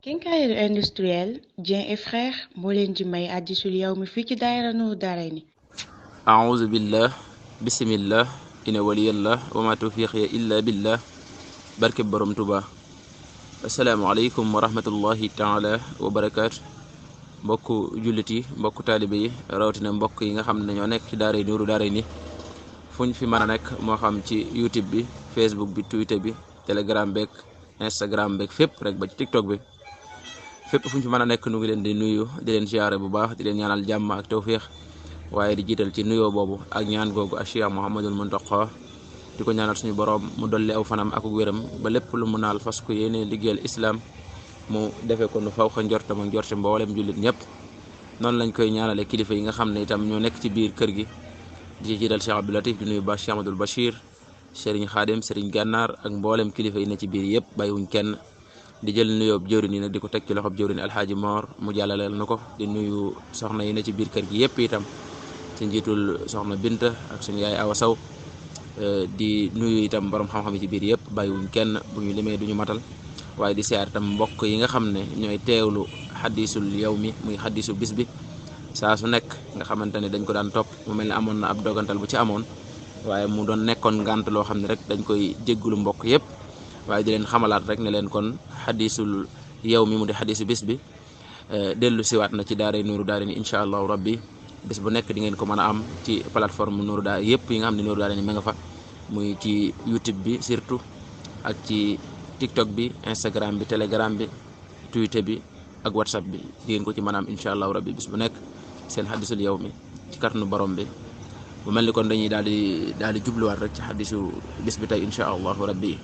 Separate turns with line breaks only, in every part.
Quincaillerie industrielle Dieng et Frères moo leen di may hadiisul yawmi fii ci daayira Nuuru Daarayni.
أعوذ بالله بسم الله إن ولي الله وما توفيقي إلا بالله barke borom Tuuba asalaamaaleykum wa rahmatullahi taala wa barakaatu mbokku jullit yi mbokku taalibe yi rawatina mbokk yi nga xam ne ñoo nekk ci daara Nuuru Daarayni fuñ fi mën a nekk moo xam ci YouTube bi Facebook bi Twitter bi Telegram beeg Instagram beeg fépp rek ba ci TikTok bi fépp fuñ fi mën a nekk nu ngi leen di nuyu di leen ziyaare bu baax di leen ñaanal jàmm ak tawfiix waaye di jiital ci nuyoo boobu ak ñaan googu ak Cheikh Mouhamadul Muntaqa di ko ñaanal suñu borom mu dolli aw fanam ak wéram ba lépp lu mu naal fas ko yéene liggéeyal islam mu defee ko nu faw xa njortam ak njorte mboolem jullit ñëpp noonu lañ koy ñaanale kilifa yi nga xam ne itam ñoo nekk ci biir kër gi di ci jiital Cheikh Abdou Latif di nuyu ba Cheikh Amadou Bachir Serigne Khadim Serigne Gànnaar ak mboolem kilifa yi ne ci biir yëpp bàyyiwuñ kenn di jël nuyoo jëwrin yi nag di ko teg ci loxob jëwrin Alxaaji Moor mu jàllaleel na ko di nuyu soxna yi ne ci biir kër gi yëpp itam ci njiitul soxna Binta ak suñu yaay Awa Saw di nuyu itam borom xam-xam yi ci biir yëpp bàyyiwuñ kenn bu ñu limee duñu matal waaye di siyaar itam mbokk yi nga xam ne ñooy teewlu xadisul yawmi muy xadisu bis bi saa su nekk nga xamante ne dañ ko daan topp mu mel ne amoon na ab dogantal bu ci amoon waaye mu doon nekkoon ngànt loo xam ne rek dañ koy jéggulu mbokk yëpp waaye di leen xamalaat rek ne leen kon xadisul yawmi mu di xadisu bis bi dellu siwaat na ci daaray Nuuru Daarayni incha allahu rabbi bis bu nekk di ngeen ko mën a am ci plateforme Nuuru Daarayni yëpp yi nga xam ne Nuuru Daarayni ma nga fa muy ci YouTube bi surtout ak ci TikTok bi Instagram bi Telegram bi Twitter bi ak WhatsApp bi di ngeen ko ci mën a am incha allahu rabbi bis bu nekk seen xadisul yawmi ci kàttanu borom bi bu mel ni kon dañuy daal di jubluwaat rek ci xadisu bis bi tey incha allahu rabbi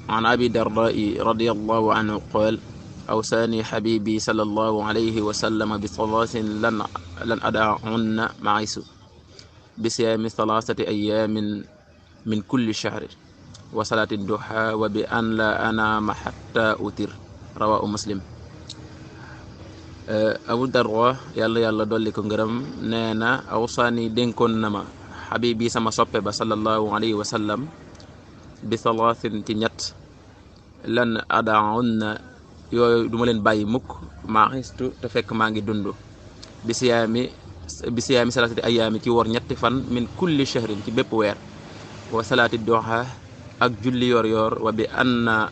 an abi dardai radiyallahu anhu qaal أوصاني حبيبي صلى الله عليه وسلم بصلاة لن أدعهن معيس بصيام 3 أيام من كل شهر وصلاة الضحى وبأن لا أنام حتى أوتر رواه مسلم. Abu Darda yàlla dolli ko ngërëm nee na awsaani dénkoon na ma xabibi sama soppe ba sallallahu alayhi wa sallam bi salaatin ci ñett lan adahunna yooyu duma leen bàyyi mukk maa xistu te fekk maa ngi dund bi siyaami salaasati ayaami ci woor ñetti fan min kulli shahrin ci bépp weer wa salaati doxa ak julli yor wa bi anna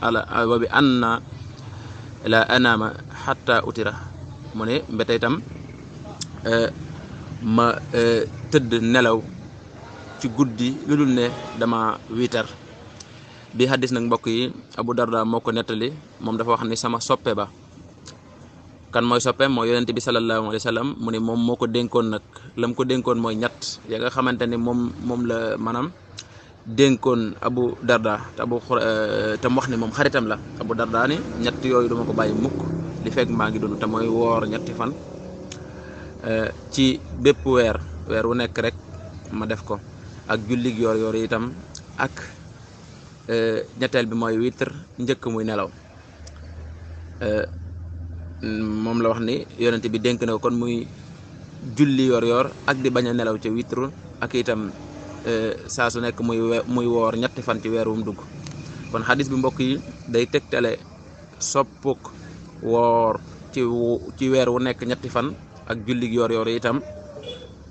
la anaama xatta utira mu ne mbete itam ma tëdd nelaw ci guddi lu dul ne dama wiitar bi xaddis nag mbokk yi Abu Darda moo ko nettali moom dafa wax ni sama soppe ba kan mooy soppe mooy yonent bi sallallahu alayhi wa sallam mu ne moom moo ko dénkoon nag lam ko dénkoon mooy ñett ya nga xamante ni moom la maanaam dénkoon Abu Darda te mu wax ni moom xaritam la Abu Darda ni ñett yooyu duma ko bàyyi mukk li fekk maa ngi dund te mooy woor ñetti fan ci bépp weer wu nekk rek ma def ko ak jullig yor itam ak ñetteel bi mooy witr njëkk muy nelaw moom la wax ni yonent bi dénk na ko kon muy julli yor ak di bañ a nelaw ca witr ak itam saa su nekk muy woor ñetti fan ci weer wu mu dugg kon xadis bi mbokk yi day tegtale soppuk woor ci weer wu nekk ñetti fan ak julli yor itam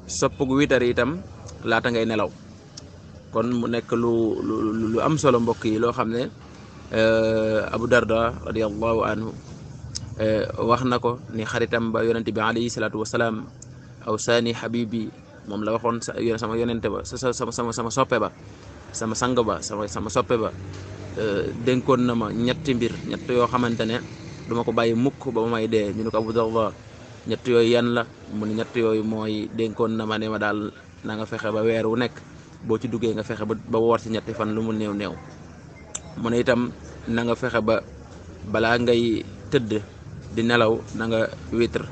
soppuk witr itam laata ngay nelaw kon mu nekk lu am solo mbokk yi loo xam ne Abu Darda radiyallahu anhu wax na ko ni xaritam ba yonente bi alayhi salaatu wasalaam awsaani habibi moom la waxoon sama yonente ba sama soppe ba sama sang ba sama soppe ba dénkoon na ma ñetti mbir ñett yoo xamante ne duma ko bàyyi mukk ba ma may dee ñu ne ko Abu Darda ñett yooyu yan la mu ne ñett yooyu mooy dénkoon na ma ne ma daal na nga fexe ba weer wu nekk boo ci duggee nga fexe ba woor ci ñetti fan lu mu néew mu ne itam na nga fexe ba balaa ngay tëdd di nelaw na nga witr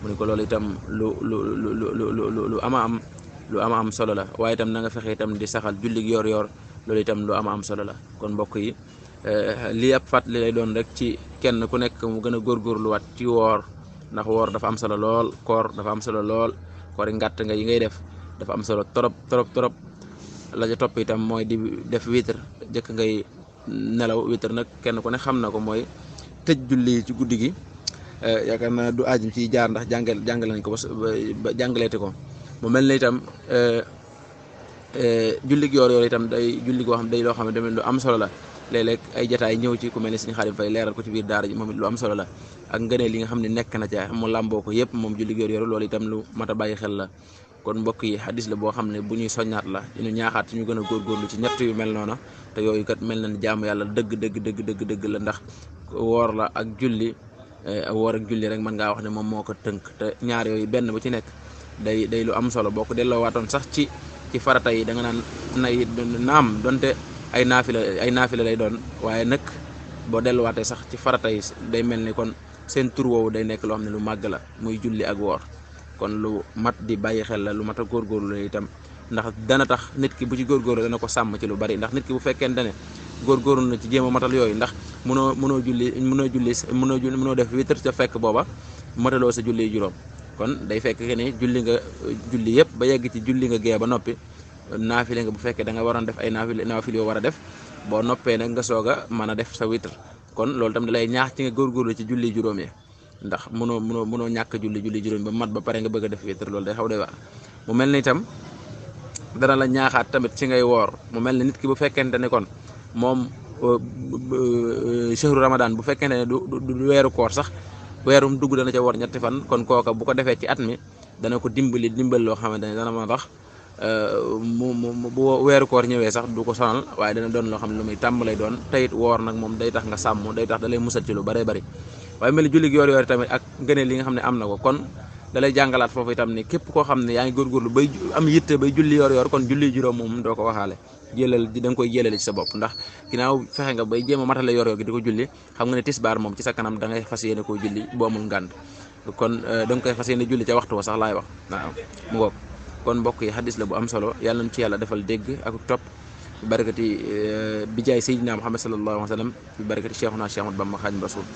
mu ne ko loolu itam lu ama am solo la waaye itam na nga fexe itam di saxal jullig yor loolu itam lu ama am solo la kon mbokk yi lii ab fàttali lay doon rek ci kenn ku nekk mu gën a góorgóorluwaat ci woor ndax woor dafa am solo lool koor dafa am solo lool koori ngàtt nga yi ngay def dafa am solo trop la ca topp itam mooy di def witr jëkk ngay nelaw witr nag kenn ku ne xam na ko mooy tëj julli ci guddi gi. yaakaar naa du aajum ci jaar ndax jàngale nañ ko ba jàngaleeti ko mu mel ne itam jullig yoor itam day julli goo xam day loo xam ne tamit lu am solo la léeg-léeg ay jataay ñëw ci ku mel ne Sëriñ Xaadim Fay leeral ko ci biir daara ji moom it lu am solo la ak ngëneel li nga xam ne nekk na ca mu làmboo ko yëpp moom jullig yoor loolu itam lu mat a bàyyi xel la. kon mbokk yi xadis la boo xam ne bu ñuy soññaat la ñu ñaaxaat ci ñu gën a góorgóorlu ci ñett yu mel noona te yooyu kat mel na ni jaamu yàlla dëgg la ndax woor la ak julli woor ak julli rek mën ngaa wax ne moom moo ko tënk te ñaar yooyu benn bu ci nekk day lu am solo boo ko delloo waatoon sax ci farata yi da nga naan nay naam donte ay naafila lay doon waaye nag boo delluwaatee sax ci farata yi day mel ni kon seen tur woowu day nekk loo xam ne lu màgg la muy julli ak woor kon lu mat di bàyyi xel la lu mat a góorgóorlu la itam ndax dana tax nit ki bu ci góorgóorlu dana ko sàmm ci lu bari ndax nit ki bu fekkente ne góorgóorlu na ci jéem a matal yooyu ndax mënoo def witr ca fekk booba mataloo sa julli juróom kon day fekk que ne julli nga julli yëpp ba yegg ci julli nga gee ba noppi naafile nga bu fekkee da nga waroon def ay naafile yoo war a def boo noppee nag nga soog a mën a def sa witr kon loolu tam da lay ñaax ci nga góorgóorlu ci julli juróom yi ndax mënoo ñàkk julli juróom ba mat ba pare nga bëgg a def witr loolu day xaw day war mu mel ni itam dana la ñaaxaat tamit ci ngay woor mu mel ni nit ki bu fekkente ne kon moom shahru ramadan bu fekkente ne du weeru koor sax weerum dugg dana ca woor ñetti fan kon kooka bu ko defee ci at mi dana ko dimbal loo xamante ne dana mën a tax bu weeru koor ñëwee sax du ko sonal waaye dana doon loo xam ne lu muy tàmm lay doon teyit woor nag moom day tax nga sàmm day tax da lay musal ci lu bëree bëri waaye mel ni julli yoor tamit ak ngëneel li nga xam ne am na ko kon da lay jàngalaat foofu itam ni képp koo xam ne yaa ngi góorgóorlu bay am yitte bay julli yoor kon julli juróom moom doo ko waxaale da nga koy jëlale ci sa bopp ndax ginnaaw fexe nga bay jéem a matale yoor gi di ko julli xam nga ne tisbaar moom ci sa kanam da ngay fas yéene koo julli boo amul ngànt kon da nga koy fas yéene julli ca waxtu wa sax laay wax waaw mu ngoog kon mbokk yi xadis la bu am solo yàlla nañ ci yàlla defal dégg ak topp bi barakati bi jaay Seydina Muhammad sallallahu alayhi wa sallam bi barakati Cheikhuna Cheikh Ahmadou Bamba Xaadimu Rasuul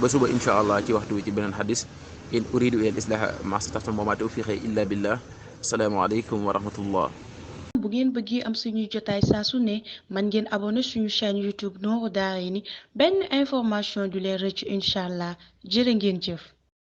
ba suba incha allah ci waxtu wi ci beneen xadis in uridu ila al-islaha ma stata'tu wa ma tawfiqi illa billah assalaamu aleykum wa rahmatullah.
bu ngeen bëggee am suñuy jotaay saa su ne man ngeen abonné suñu chaîne YouTube Nourou Darayni benn information du leen rëcc incha allah jërë ngeen jëf.